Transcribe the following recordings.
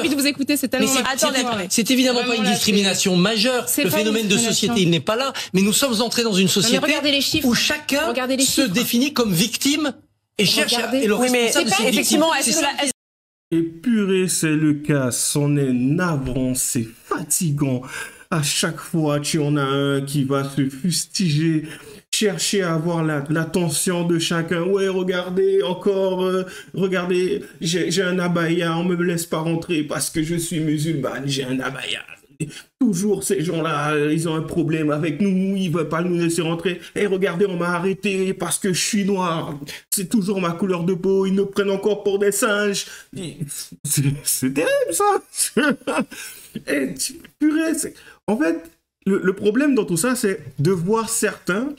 envie de vous écouter, c'est tellement... C'est évidemment pas une discrimination majeure. Le phénomène de société, il n'est pas là. Mais nous sommes entrés dans une société où chacun se définit comme victime et cherche et le responsable de cette victime. Et purée, c'est le cas, c'en est navrant, c'est fatigant. À chaque fois, tu en as un qui va se fustiger, chercher à avoir l'attention de chacun. Ouais, regardez, encore, regardez, j'ai un abaya, on me laisse pas rentrer parce que je suis musulmane, j'ai un abaya. Toujours ces gens-là, ils ont un problème avec nous, ils veulent pas nous laisser rentrer. Et regardez, on m'a arrêté parce que je suis noir. C'est toujours ma couleur de peau, ils nous prennent encore pour des singes. C'est terrible ça. Et purée, en fait, le problème dans tout ça, c'est de voir certains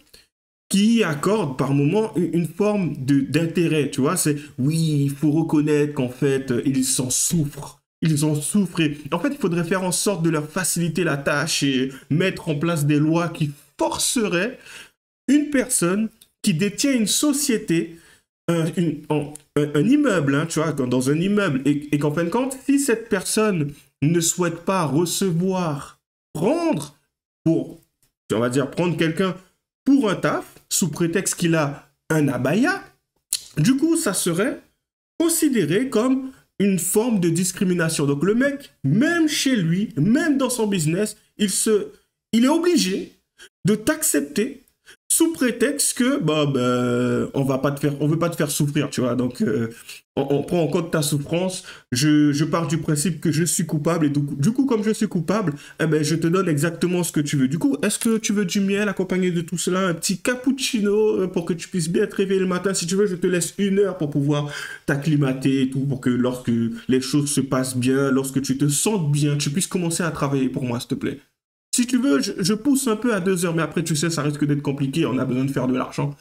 qui accordent par moment une forme d'intérêt, tu vois. C'est oui, il faut reconnaître qu'en fait, ils en souffrent. Ils en souffrent. Et en fait, il faudrait faire en sorte de leur faciliter la tâche et mettre en place des lois qui forceraient une personne qui détient une société, un immeuble, hein, tu vois, dans un immeuble, et qu'en fin de compte, si cette personne ne souhaite pas recevoir, prendre, on va dire, prendre quelqu'un pour un taf, sous prétexte qu'il a un abaya, du coup, ça serait considéré comme une forme de discrimination. Donc le mec, même chez lui, même dans son business, il est obligé de t'accepter sous prétexte que on veut pas te faire souffrir, tu vois. Donc on prend en compte ta souffrance. Je pars du principe que je suis coupable et du coup comme je suis coupable, je te donne exactement ce que tu veux. Du coup, est-ce que tu veux du miel accompagné de tout cela, un petit cappuccino pour que tu puisses bien te réveiller le matin? Si tu veux, je te laisse 1 heure pour pouvoir t'acclimater et tout, pour que lorsque les choses se passent bien, lorsque tu te sentes bien, tu puisses commencer à travailler pour moi, s'il te plaît. Si tu veux, je pousse un peu à 2 heures, mais après, tu sais, ça risque d'être compliqué, on a besoin de faire de l'argent.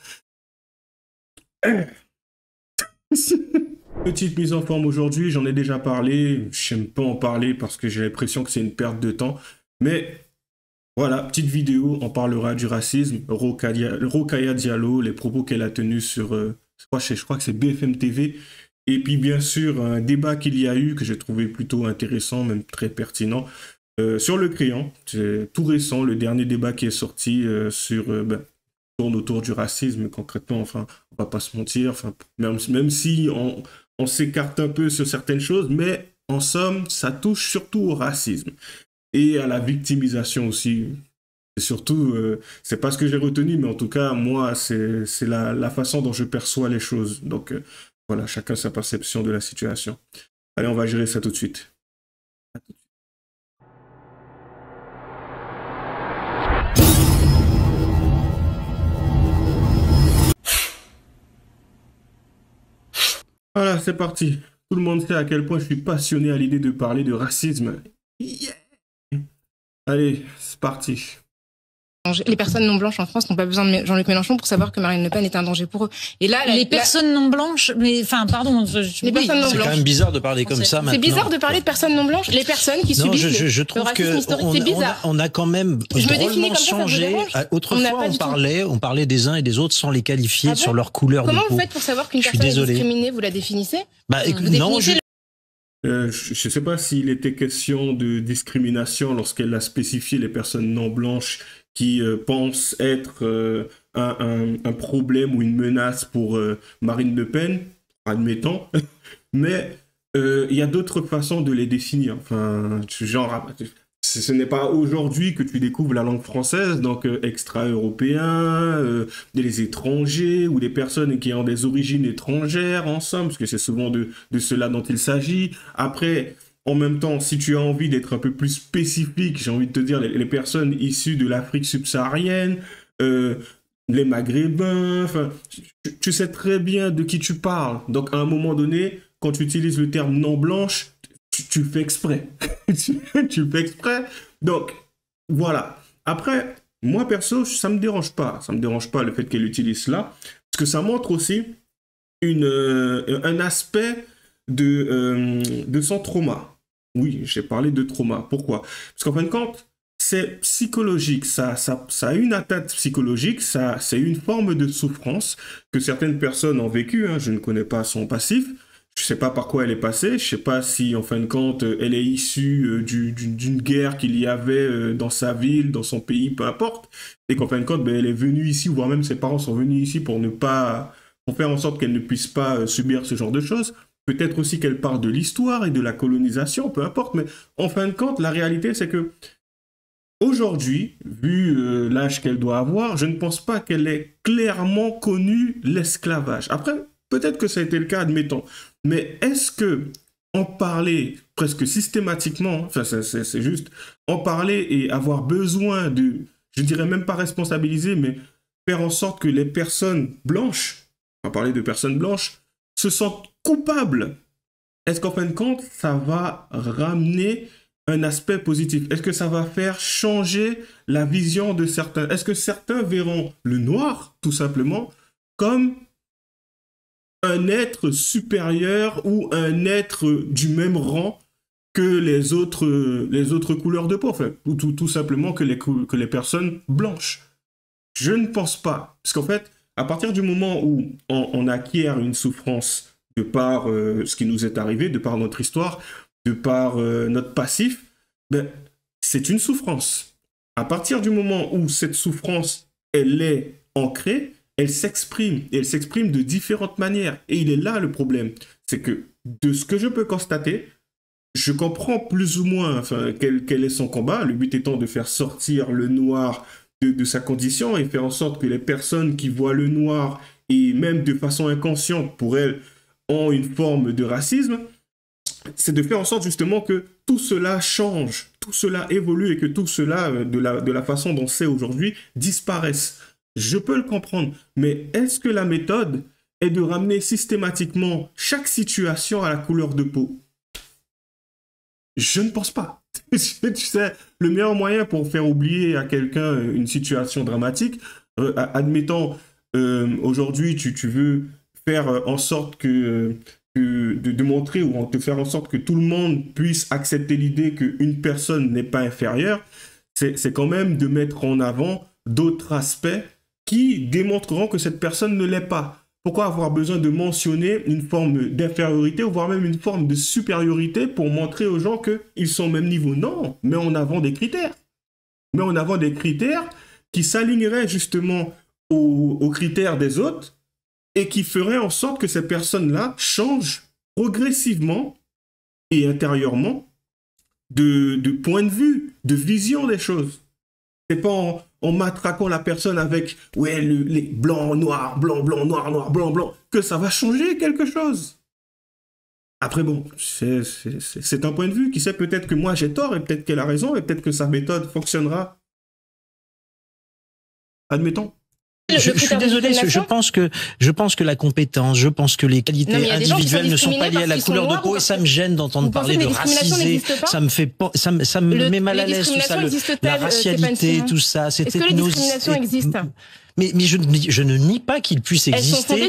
Petite mise en forme aujourd'hui, j'en ai déjà parlé, j'aime pas en parler parce que j'ai l'impression que c'est une perte de temps, mais voilà, petite vidéo, on parlera du racisme, Rokhaya Diallo, les propos qu'elle a tenus sur, je crois que c'est BFM TV, et puis bien sûr, un débat qu'il y a eu, que j'ai trouvé plutôt intéressant, même très pertinent, sur le crayon, c'est tout récent, le dernier débat qui est sorti tourne autour du racisme concrètement, enfin, on va pas se mentir, enfin, même si on s'écarte un peu sur certaines choses, mais en somme, ça touche surtout au racisme et à la victimisation aussi. Et surtout, c'est pas ce que j'ai retenu, mais en tout cas, moi, c'est la façon dont je perçois les choses. Donc, voilà, chacun sa perception de la situation. Allez, on va gérer ça tout de suite. Voilà, c'est parti. Tout le monde sait à quel point je suis passionné à l'idée de parler de racisme. Yeah. Allez, c'est parti. Les personnes non blanches en France n'ont pas besoin de Jean-Luc Mélenchon pour savoir que Marine Le Pen est un danger pour eux. Et là, les personnes non blanches, mais enfin, pardon. Les personnes non blanches. C'est quand même bizarre de parler comme ça maintenant. C'est bizarre de parler de personnes non blanches. Les personnes qui subissent je trouve le racisme historique, c'est bizarre. On a quand même drôlement changé. Autrefois, on parlait des uns et des autres sans les qualifier sur leur couleur de peau. Comment vous faites pour savoir qu'une personne est discriminée? Vous la définissez? Non, je ne sais pas s'il était question de discrimination lorsqu'elle a spécifié les personnes non blanches qui pensent être un problème ou une menace pour Marine Le Pen, admettons, mais il y a d'autres façons de les définir. Enfin, ce n'est pas aujourd'hui que tu découvres la langue française, donc extra-européens, les étrangers ou des personnes qui ont des origines étrangères ensemble, parce que c'est souvent de cela dont il s'agit. Après, en même temps, si tu as envie d'être un peu plus spécifique, j'ai envie de te dire les personnes issues de l'Afrique subsaharienne, les Maghrébins, enfin, tu sais très bien de qui tu parles. Donc, à un moment donné, quand tu utilises le terme non blanche, tu fais exprès. tu fais exprès. Donc, voilà. Après, moi, perso, ça me dérange pas. Ça me dérange pas le fait qu'elle utilise cela, parce que ça montre aussi un aspect de son trauma. Oui, j'ai parlé de trauma. Pourquoi? Parce qu'en fin de compte, c'est psychologique. Ça a une atteinte psychologique. C'est une forme de souffrance que certaines personnes ont vécu. Hein, je ne connais pas son passif. Je sais pas par quoi elle est passée, je sais pas si en fin de compte elle est issue d'une guerre qu'il y avait dans sa ville, dans son pays, peu importe, et qu'en fin de compte elle est venue ici, voire même ses parents sont venus ici pour faire en sorte qu'elle ne puisse pas subir ce genre de choses. Peut-être aussi qu'elle parle de l'histoire et de la colonisation, peu importe, mais en fin de compte la réalité c'est que aujourd'hui, vu l'âge qu'elle doit avoir, je ne pense pas qu'elle ait clairement connu l'esclavage. Après, peut-être que ça a été le cas, admettons. Mais est-ce que en parler presque systématiquement, enfin c'est juste en parler et avoir besoin de, je dirais même pas responsabiliser, mais faire en sorte que les personnes blanches, on va parler de personnes blanches, se sentent coupables, est-ce qu'en fin de compte, ça va ramener un aspect positif? Est-ce que ça va faire changer la vision de certains? Est-ce que certains verront le noir, tout simplement, comme un être supérieur ou un être du même rang que les autres couleurs de peau, enfin, ou tout simplement que les personnes blanches? Je ne pense pas. Parce qu'en fait, à partir du moment où on acquiert une souffrance de par ce qui nous est arrivé, de par notre histoire, de par notre passif, ben, c'est une souffrance. À partir du moment où cette souffrance, elle est ancrée, elle s'exprime, et elle s'exprime de différentes manières. Et il est là le problème. C'est que, de ce que je peux constater, je comprends plus ou moins enfin, quel est son combat, le but étant de faire sortir le noir de sa condition et faire en sorte que les personnes qui voient le noir, et même de façon inconsciente pour elles, ont une forme de racisme, c'est de faire en sorte justement que tout cela change, tout cela évolue et que tout cela, de la façon dont c'est aujourd'hui, disparaisse. Je peux le comprendre, mais est-ce que la méthode est de ramener systématiquement chaque situation à la couleur de peau? Je ne pense pas. Tu sais, le meilleur moyen pour faire oublier à quelqu'un une situation dramatique, admettons, aujourd'hui, tu veux faire en sorte de montrer ou de faire en sorte que tout le monde puisse accepter l'idée qu'une personne n'est pas inférieure, c'est quand même de mettre en avant d'autres aspects qui démontreront que cette personne ne l'est pas. Pourquoi avoir besoin de mentionner une forme d'infériorité ou voire même une forme de supériorité pour montrer aux gens qu'ils sont au même niveau? Non, mais en avant des critères. Mais en avant des critères qui s'aligneraient justement aux critères des autres et qui feraient en sorte que ces personnes-là changent progressivement et intérieurement de point de vue, de vision des choses. C'est pas en matraquant la personne avec ouais, les blancs, noirs, blanc, blanc, noir, noir, blanc, blanc, que ça va changer quelque chose. Après bon, c'est un point de vue. Qui sait, peut-être que moi j'ai tort et peut-être qu'elle a raison et peut-être que sa méthode fonctionnera. Admettons. Je suis désolé, je pense que la compétence, je pense que les qualités individuelles ne sont pas liées à la couleur de peau et ça me gêne d'entendre parler de racisé, ça me met mal à l'aise tout ça, la racialité, tout ça. Est-ce que les discriminations existent? Mais je ne nie pas qu'il puisse exister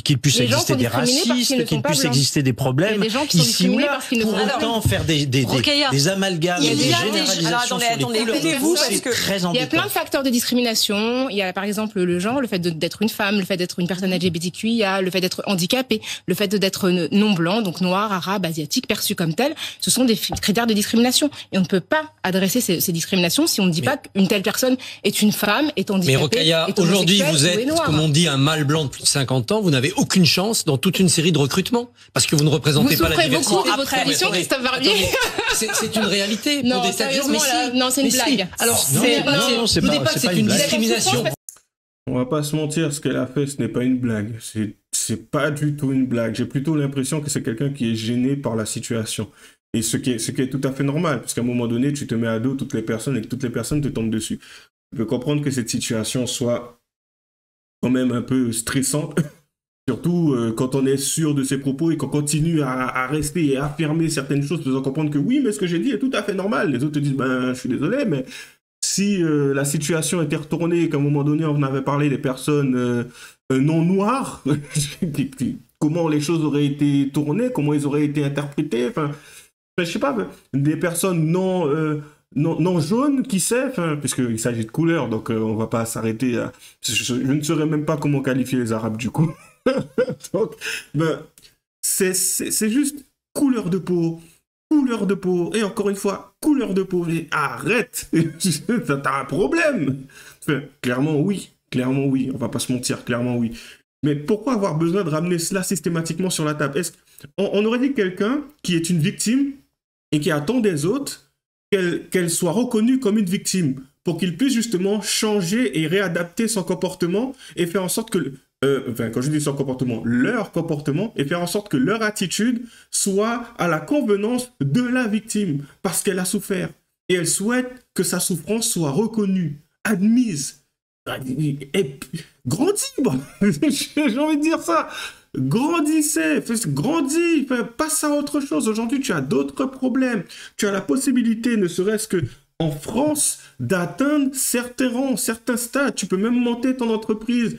qu'il puisse exister des racistes, qu'il puisse exister des problèmes ici ou là. Pour autant, faire des amalgames, des généralisations sur les couleurs de peau, c'est très embêtant. Il y a plein de facteurs de discrimination. Il y a par exemple le genre, le fait d'être une femme, le fait d'être une personne LGBTQIA, le fait d'être handicapé, le fait d'être non blanc, donc noir, arabe, asiatique, perçu comme tel. Ce sont des critères de discrimination. Et on ne peut pas adresser ces discriminations si on ne dit pas qu'une telle personne est une femme, est handicapée. Rokhaya, aujourd'hui, vous êtes, comme on dit, un mâle blanc de plus de 50 ans. Vous n'avez aucune chance dans toute une série de recrutements parce que vous ne représentez pas la diversité. Vous souffrez beaucoup de votre tradition, Christophe Barbier. C'est une réalité. Non, sérieusement, non, c'est une blague. Alors, non, c'est pas une discrimination. On va pas se mentir, ce qu'elle a fait, ce n'est pas une blague. C'est pas du tout une blague. J'ai plutôt l'impression que c'est quelqu'un qui est gêné par la situation. Et ce qui est tout à fait normal, parce qu'à un moment donné, tu te mets à dos toutes les personnes et que toutes les personnes te tombent dessus. Je peux comprendre que cette situation soit quand même un peu stressante, surtout quand on est sûr de ses propos et qu'on continue à rester et à affirmer certaines choses, faisant comprendre que oui, mais ce que j'ai dit est tout à fait normal. Les autres te disent, ben, je suis désolé, mais si la situation était retournée, qu'à un moment donné, on avait parlé des personnes non noires, comment les choses auraient été tournées, comment ils auraient été interprétées, enfin, je sais pas, des personnes non jaune, qui sait, puisqu'il s'agit de couleurs, donc on va pas s'arrêter à... Je ne saurais même pas comment qualifier les Arabes, du coup. Donc, c'est juste couleur de peau. Couleur de peau. Et encore une fois, couleur de peau. Mais arrête. T'as un problème. Clairement, oui. Clairement, oui. On va pas se mentir. Clairement, oui. Mais pourquoi avoir besoin de ramener cela systématiquement sur la table? On aurait dit quelqu'un qui est une victime et qui attend des autres qu'elle soit reconnue comme une victime pour qu'il puisse justement changer et réadapter son comportement et faire en sorte que, quand je dis son comportement, leur comportement, et faire en sorte que leur attitude soit à la convenance de la victime parce qu'elle a souffert. Et elle souhaite que sa souffrance soit reconnue, admise. Et grandis, bon. J'ai envie de dire ça. Grandissez, grandis, passe à autre chose. Aujourd'hui, tu as d'autres problèmes. Tu as la possibilité, ne serait-ce que en France, d'atteindre certains rangs, certains stades. Tu peux même monter ton entreprise.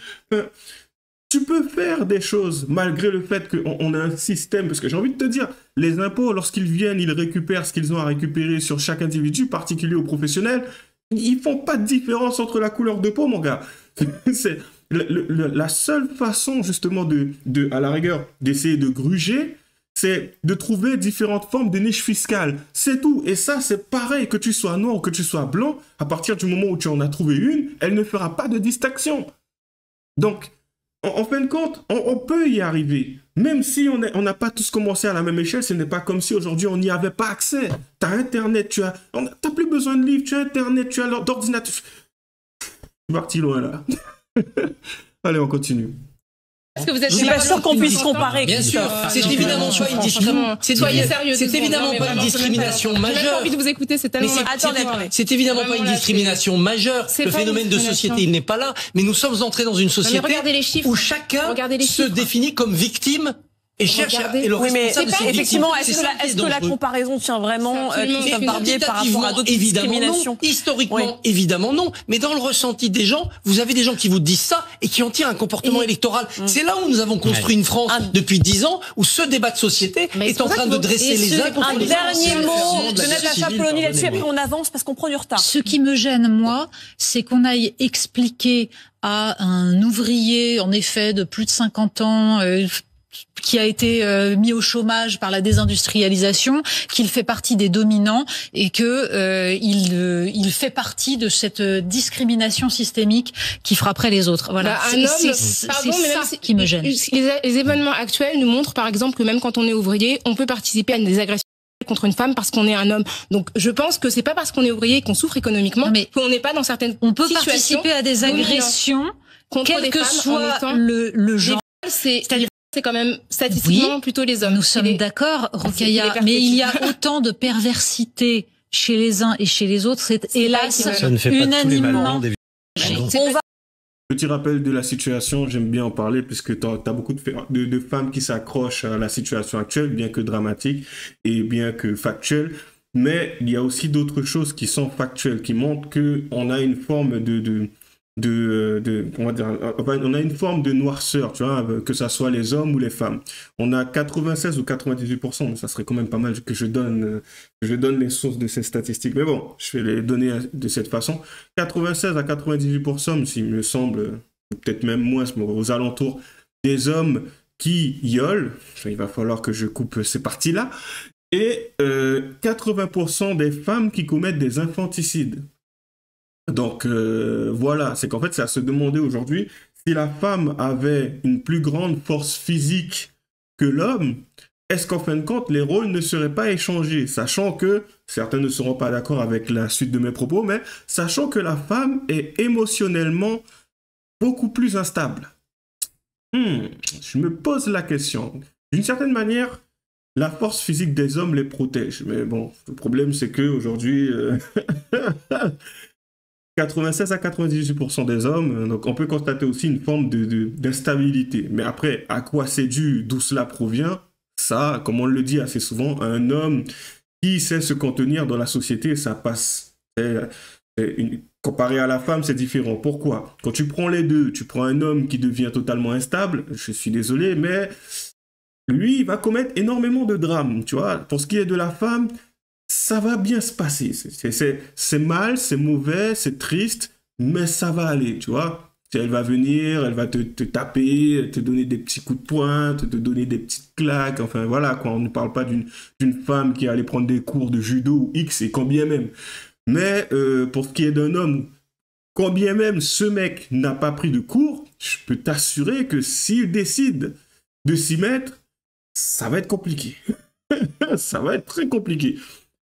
Tu peux faire des choses malgré le fait qu'on a un système. Parce que j'ai envie de te dire, les impôts, lorsqu'ils viennent, ils récupèrent ce qu'ils ont à récupérer sur chaque individu, particulier ou professionnel. Ils font pas de différence entre la couleur de peau, mon gars. C'est la seule façon, justement, à la rigueur, d'essayer de gruger, c'est de trouver différentes formes de niches fiscales. C'est tout. Et ça, c'est pareil, que tu sois noir ou que tu sois blanc, à partir du moment où tu en as trouvé une, elle ne fera pas de distinction. Donc, en fin de compte, on peut y arriver. Même si on n'a pas tous commencé à la même échelle, ce n'est pas comme si aujourd'hui on n'y avait pas accès. Tu as Internet, tu n'as plus besoin de livres, tu as Internet, tu as d'ordinateur. Je suis parti loin là. Allez, on continue. Est-ce que vous êtes pas sûr qu'on puisse comparer? Bien sûr, c'est évidemment pas une discrimination. Soyez sérieux. C'est évidemment pas une discrimination majeure. J'ai envie de vous écouter, c'est tellement. C'est évidemment pas une discrimination majeure. Le phénomène de société, il n'est pas là. Mais nous sommes entrés dans une société où chacun se définit comme victime. Et cherche et le responsable de ces effectivement, est-ce que la comparaison tient vraiment Christophe Barbier par rapport à d'autres discriminations? Historiquement, évidemment non. Mais dans le ressenti des gens, vous avez des gens qui vous disent ça et qui en tirent un comportement électoral. C'est là où nous avons construit une France depuis 10 ans, où ce débat de société est en train de dresser les uns contre les autres. Un dernier mot de Natacha Polony là-dessus, après on avance parce qu'on prend du retard. Ce qui me gêne, moi, c'est qu'on aille expliquer à un ouvrier, en effet, de plus de 50 ans, qui a été mis au chômage par la désindustrialisation, qu'il fait partie des dominants et que il fait partie de cette discrimination systémique qui frapperait les autres. Voilà, c'est ça qui me gêne. Les événements actuels nous montrent par exemple que même quand on est ouvrier, on peut participer à des agressions contre une femme parce qu'on est un homme. Donc je pense que c'est pas parce qu'on est ouvrier qu'on souffre économiquement qu'on n'est pas dans certaines situations. On peut participer à des agressions quel que soit le genre. C'est-à-dire c'est quand même statistiquement plutôt les hommes. Nous sommes d'accord, Rokhaya, mais il y a autant de perversité chez les uns et chez les autres. C'est hélas unanimement. Petit rappel de la situation, j'aime bien en parler puisque tu as beaucoup de femmes qui s'accrochent à la situation actuelle, bien que dramatique et bien que factuelle. Mais il y a aussi d'autres choses qui sont factuelles, qui montrent qu'on a une forme on a une forme de noirceur, tu vois, que ça soit les hommes ou les femmes. On a 96 ou 98%, mais ça serait quand même pas mal que je donne les sources de ces statistiques. Mais bon, je vais les donner de cette façon. 96 à 98%, s'il me semble, peut-être même moins, aux alentours des hommes qui violent. Il va falloir que je coupe ces parties-là. Et 80% des femmes qui commettent des infanticides. Donc voilà, c'est qu'en fait, c'est à se demander aujourd'hui si la femme avait une plus grande force physique que l'homme, est-ce qu'en fin de compte, les rôles ne seraient pas échangés, sachant que, certains ne seront pas d'accord avec la suite de mes propos, mais sachant que la femme est émotionnellement beaucoup plus instable. Je me pose la question. D'une certaine manière, la force physique des hommes les protège. Mais bon, le problème, c'est qu'aujourd'hui... 96 à 98% des hommes, donc on peut constater aussi une forme d'instabilité. Mais après, à quoi c'est dû, d'où cela provient, ça, comme on le dit assez souvent, un homme qui sait se contenir dans la société, ça passe. Comparé à la femme, c'est différent. Pourquoi? Quand tu prends les deux, tu prends un homme qui devient totalement instable, je suis désolé, mais lui, il va commettre énormément de drames, tu vois. Pour ce qui est de la femme, ça va bien se passer. C'est mal, c'est mauvais, c'est triste, mais ça va aller, tu vois. Elle va venir, elle va te taper, te donner des petits coups de poing, te donner des petites claques, enfin voilà, quoi. On ne parle pas d'une femme qui allait prendre des cours de judo ou X, et quand bien même. Mais pour ce qui est d'un homme, quand bien même ce mec n'a pas pris de cours, je peux t'assurer que s'il décide de s'y mettre, ça va être compliqué. Ça va être très compliqué.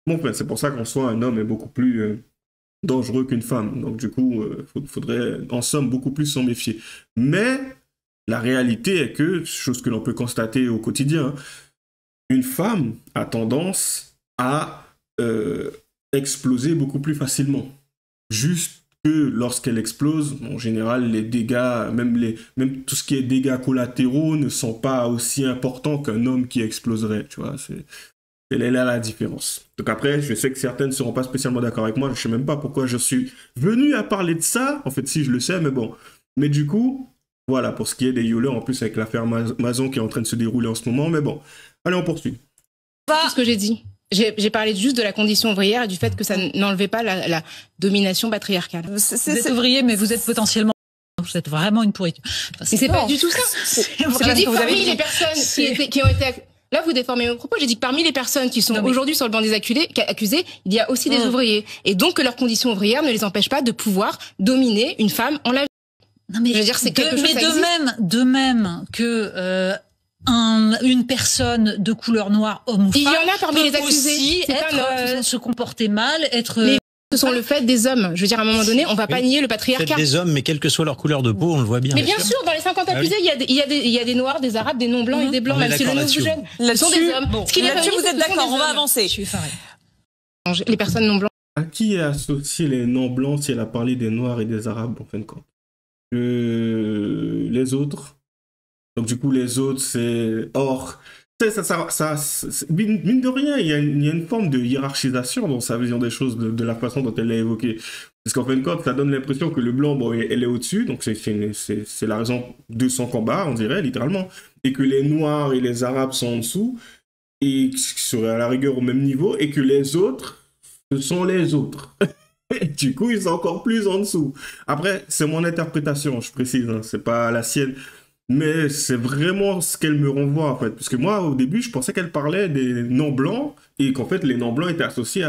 Bon, enfin, c'est pour ça qu'en soi, un homme est beaucoup plus dangereux qu'une femme. Donc du coup, faudrait en somme beaucoup plus s'en méfier. Mais la réalité est que, chose que l'on peut constater au quotidien, une femme a tendance à exploser beaucoup plus facilement. Juste que lorsqu'elle explose, en général, les dégâts, même tout ce qui est dégâts collatéraux ne sont pas aussi importants qu'un homme qui exploserait, tu vois, elle est là la différence. Donc après, je sais que certaines ne seront pas spécialement d'accord avec moi, je ne sais même pas pourquoi je suis venu à parler de ça, en fait si je le sais, mais bon. Mais du coup, voilà, pour ce qui est des violeurs, en plus avec l'affaire Mazon qui est en train de se dérouler en ce moment, mais bon. Allez, on poursuit. C'est ce que j'ai dit. J'ai parlé juste de la condition ouvrière et du fait que ça n'enlevait pas la domination patriarcale. Vous êtes ouvrier, mais vous êtes potentiellement... Vous êtes vraiment une pourriture. Enfin, c'est pas du tout ça. J'ai dit que parmi les personnes qui ont été... Là, vous déformez mon propos. J'ai dit que parmi les personnes qui sont aujourd'hui sur le banc des accusés, il y a aussi des ouvriers. Et donc que leurs conditions ouvrières ne les empêchent pas de pouvoir dominer une femme en la vie. Non, mais je veux dire, c'est quelque chose de même que une personne de couleur noire, homme ou femme, il y en a parmi les accusés, se comporter mal, être... Ce sont le fait des hommes. Je veux dire, à un moment donné, on va pas nier le patriarcat. Des hommes, mais quelle que soit leur couleur de peau, on le voit bien. Mais bien sûr, dans les 50 accusés, il y a des noirs, des arabes, des non-blancs et des blancs, même si le nouveau jeune. Ce sont des hommes. Là-dessus, vous êtes d'accord, on va avancer. Les personnes non-blancs. À qui est associé les non-blancs si elle a parlé des noirs et des arabes, en fin de compte? Les autres. Donc, du coup, les autres, c'est... Or... mine de rien, il y a une forme de hiérarchisation dans sa vision des choses, de la façon dont elle l'a évoquée. Parce qu'en fin de compte, ça donne l'impression que le blanc, bon, elle est au-dessus, donc c'est la raison de son combat, on dirait, littéralement, et que les noirs et les arabes sont en dessous, et qui seraient à la rigueur au même niveau, et que les autres, ce sont les autres. Du coup, ils sont encore plus en dessous. Après, c'est mon interprétation, je précise, hein, c'est pas la sienne. Mais c'est vraiment ce qu'elle me renvoie, en fait. Parce que moi, au début, je pensais qu'elle parlait des non-blancs et qu'en fait, les non-blancs étaient associés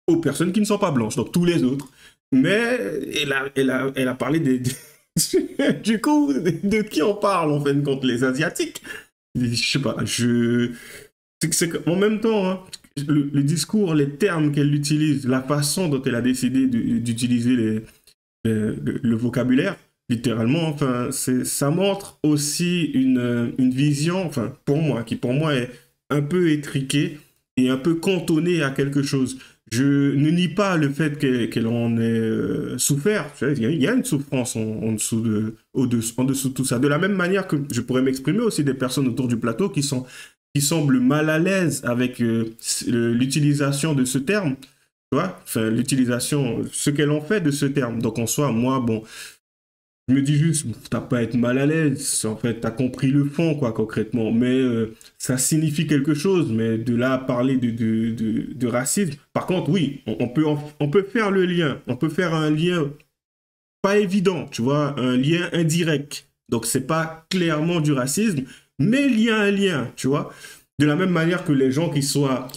aux personnes qui ne sont pas blanches, donc tous les autres. Mais elle a parlé du coup, de qui on parle, en fait, contre les Asiatiques. Je sais pas, en même temps, hein, le discours, les termes qu'elle utilise, la façon dont elle a décidé d'utiliser le vocabulaire, littéralement, enfin, ça montre aussi une vision, enfin, qui pour moi est un peu étriquée et un peu cantonnée à quelque chose. Je ne nie pas le fait qu'elle en ait souffert. Il y a une souffrance en dessous de tout ça. De la même manière que je pourrais m'exprimer aussi des personnes autour du plateau qui semblent mal à l'aise avec l'utilisation de ce terme. Tu vois, enfin, ce qu'elle en fait de ce terme. Donc en soi, moi, bon... Je me dis juste, t'as pas à être mal à l'aise, en fait, t'as compris le fond, quoi, concrètement. Mais ça signifie quelque chose, mais de là à parler de racisme... Par contre, oui, on peut faire le lien. On peut faire un lien pas évident, tu vois, un lien indirect. Donc, c'est pas clairement du racisme, mais il y a un lien, tu vois. De la même manière que les gens qui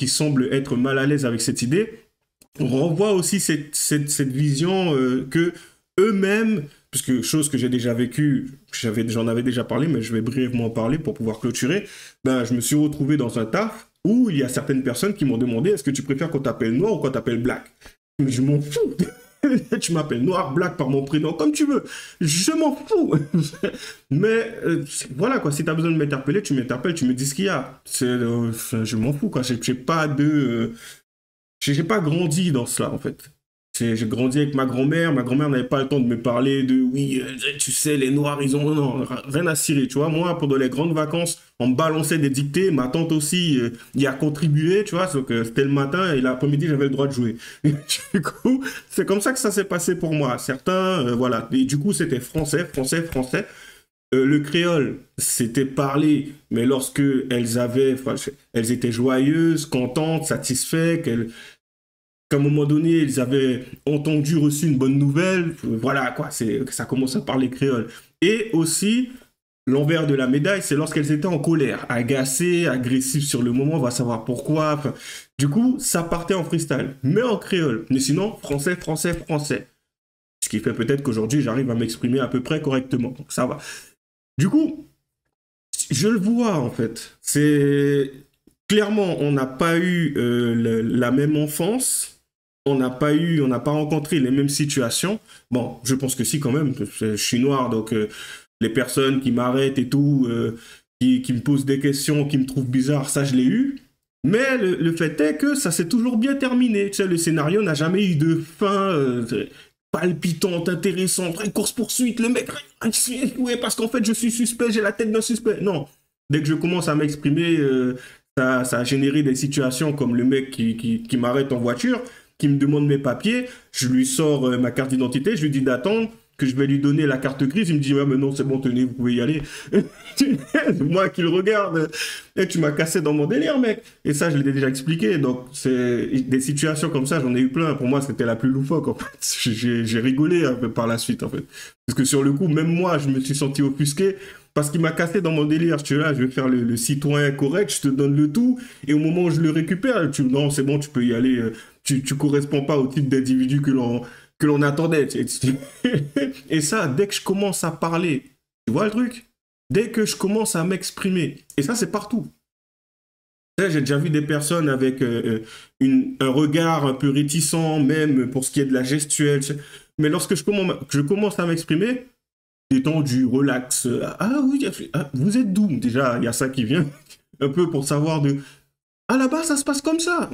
semblent être mal à l'aise avec cette idée, on renvoie aussi cette vision que eux-mêmes... Puisque chose que j'ai déjà vécue, j'en avais déjà parlé, mais je vais brièvement en parler pour pouvoir clôturer, je me suis retrouvé dans un taf où il y a certaines personnes qui m'ont demandé « Est-ce que tu préfères qu'on t'appelle noir ou qu'on t'appelle black ?» Je m'en fous. Tu m'appelles noir, black par mon prénom, comme tu veux. Je m'en fous. Mais voilà, quoi. Si tu as besoin de m'interpeller, tu m'interpelles, tu me dis ce qu'il y a. Je m'en fous, quoi. J'ai pas grandi dans cela, en fait. J'ai grandi avec ma grand-mère n'avait pas le temps de me parler de oui, tu sais, les noirs, ils ont non, rien à cirer, tu vois. Moi, pendant les grandes vacances, on me balançait des dictées, ma tante aussi y a contribué, tu vois, donc c'était le matin et l'après-midi, j'avais le droit de jouer. Du coup, c'est comme ça que ça s'est passé pour moi. Certains, voilà, et du coup, c'était français. Le créole, c'était parlé, mais lorsque elles étaient joyeuses, contentes, satisfaites, qu'à un moment donné, ils avaient entendu, reçu une bonne nouvelle. Voilà, quoi, ça commence à parler créole. Et aussi, l'envers de la médaille, c'est lorsqu'elles étaient en colère, agacées, agressives sur le moment, on va savoir pourquoi. Enfin, du coup, ça partait en freestyle, mais en créole. Mais sinon, français, français, français. Ce qui fait peut-être qu'aujourd'hui, j'arrive à m'exprimer à peu près correctement. Donc ça va. Du coup, je le vois, en fait. C'est... Clairement, on n'a pas eu la même enfance. On n'a pas rencontré les mêmes situations. Bon, je pense que si, quand même. Je suis noir, donc... les personnes qui m'arrêtent et tout, qui me posent des questions, qui me trouvent bizarre, ça je l'ai eu. Mais le fait est que ça s'est toujours bien terminé. Tu sais, le scénario n'a jamais eu de fin palpitante, intéressante, course-poursuite, le mec, ouais, parce qu'en fait je suis suspect, j'ai la tête d'un suspect. Non, dès que je commence à m'exprimer, ça a généré des situations comme le mec qui m'arrête en voiture, qui me demande mes papiers, je lui sors ma carte d'identité, je lui dis d'attendre, que je vais lui donner la carte grise, il me dit, ouais, mais non, c'est bon, tenez, vous pouvez y aller. Moi qui le regarde, et tu m'as cassé dans mon délire, mec. Et ça, je l'ai déjà expliqué. Donc, c'est des situations comme ça, j'en ai eu plein. Pour moi, c'était la plus loufoque, en fait. J'ai rigolé un peu par la suite, en fait. Parce que sur le coup, même moi, je me suis senti offusqué parce qu'il m'a cassé dans mon délire. Je suis là, je vais faire le citoyen correct, je te donne le tout. Et au moment où je le récupère, non, c'est bon, tu peux y aller. Tu corresponds pas au type d'individu que l'on attendait. Et ça, dès que je commence à parler, tu vois le truc? Dès que je commence à m'exprimer, et ça, c'est partout. J'ai déjà vu des personnes avec un regard un peu réticent, même pour ce qui est de la gestuelle. Mais lorsque je commence à m'exprimer, détendu, relax. Ah oui, vous êtes d'où? Déjà, il y a ça qui vient, un peu pour savoir de... Ah, là-bas, ça se passe comme ça.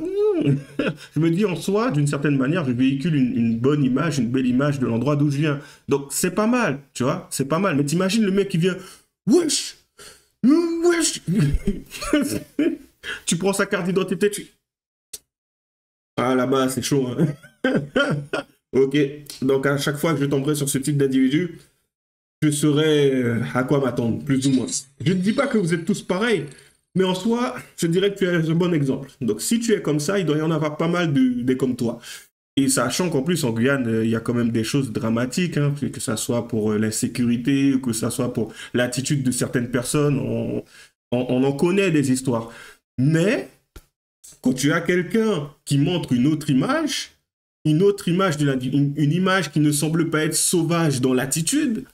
Je me dis, en soi, d'une certaine manière, je véhicule une bonne image, une belle image de l'endroit d'où je viens. Donc, c'est pas mal, tu vois, c'est pas mal. Mais t'imagines le mec qui vient, wesh, wesh. Tu prends sa carte d'identité, Ah, là-bas, c'est chaud. Hein. Ok, donc à chaque fois que je tomberai sur ce type d'individu, je saurai à quoi m'attendre, plus ou moins. Je ne dis pas que vous êtes tous pareils, mais en soi, je dirais que tu es un bon exemple. Donc, si tu es comme ça, il doit y en avoir pas mal des comme toi. Et sachant qu'en plus, en Guyane, il y a quand même des choses dramatiques, hein, que ça soit pour l'insécurité, que ça soit pour l'attitude de certaines personnes. On en connaît des histoires. Mais, quand tu as quelqu'un qui montre une autre image, une image qui ne semble pas être sauvage dans l'attitude,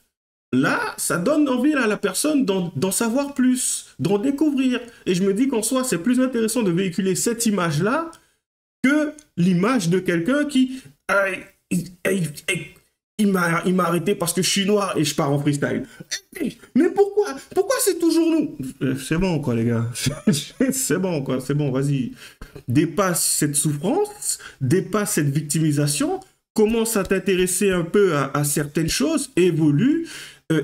là, ça donne envie à la personne d'en savoir plus, d'en découvrir. Et je me dis qu'en soi, c'est plus intéressant de véhiculer cette image-là que l'image de quelqu'un qui... Il m'a arrêté parce que je suis noir et je pars en freestyle. Mais pourquoi? Pourquoi c'est toujours nous? C'est bon, quoi, les gars. C'est bon, quoi. C'est bon, vas-y. Dépasse cette souffrance, dépasse cette victimisation, commence à t'intéresser un peu à certaines choses, évolue.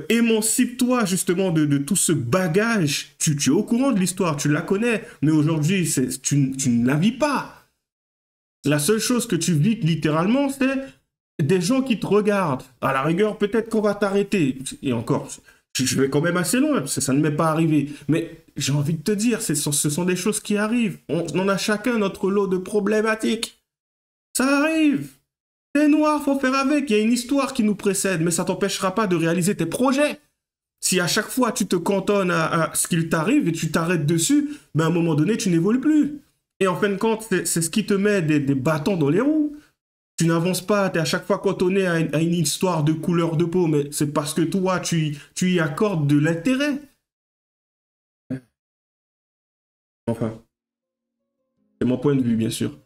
Émancipe-toi justement de tout ce bagage. Tu es au courant de l'histoire, tu la connais, mais aujourd'hui, tu ne la vis pas. La seule chose que tu vis littéralement, c'est des gens qui te regardent. À la rigueur, peut-être qu'on va t'arrêter. Et encore, je vais quand même assez loin, parce que ça ne m'est pas arrivé. Mais j'ai envie de te dire, ce sont des choses qui arrivent. On a chacun notre lot de problématiques. Ça arrive. T'es noir, faut faire avec. Il y a une histoire qui nous précède, mais ça t'empêchera pas de réaliser tes projets. Si à chaque fois tu te cantonnes à ce qu'il t'arrive et tu t'arrêtes dessus, ben à un moment donné, tu n'évolues plus. Et en fin de compte, c'est ce qui te met des bâtons dans les roues. Tu n'avances pas, tu es à chaque fois cantonné à une histoire de couleur de peau, mais c'est parce que toi, tu y accordes de l'intérêt. Enfin, c'est mon point de vue, bien sûr.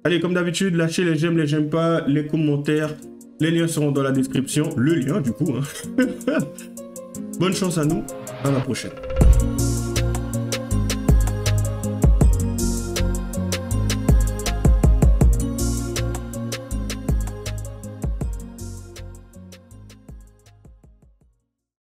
Allez, comme d'habitude, lâchez les j'aime pas, les commentaires. Les liens seront dans la description. Le lien, du coup. Hein. Bonne chance à nous. À la prochaine.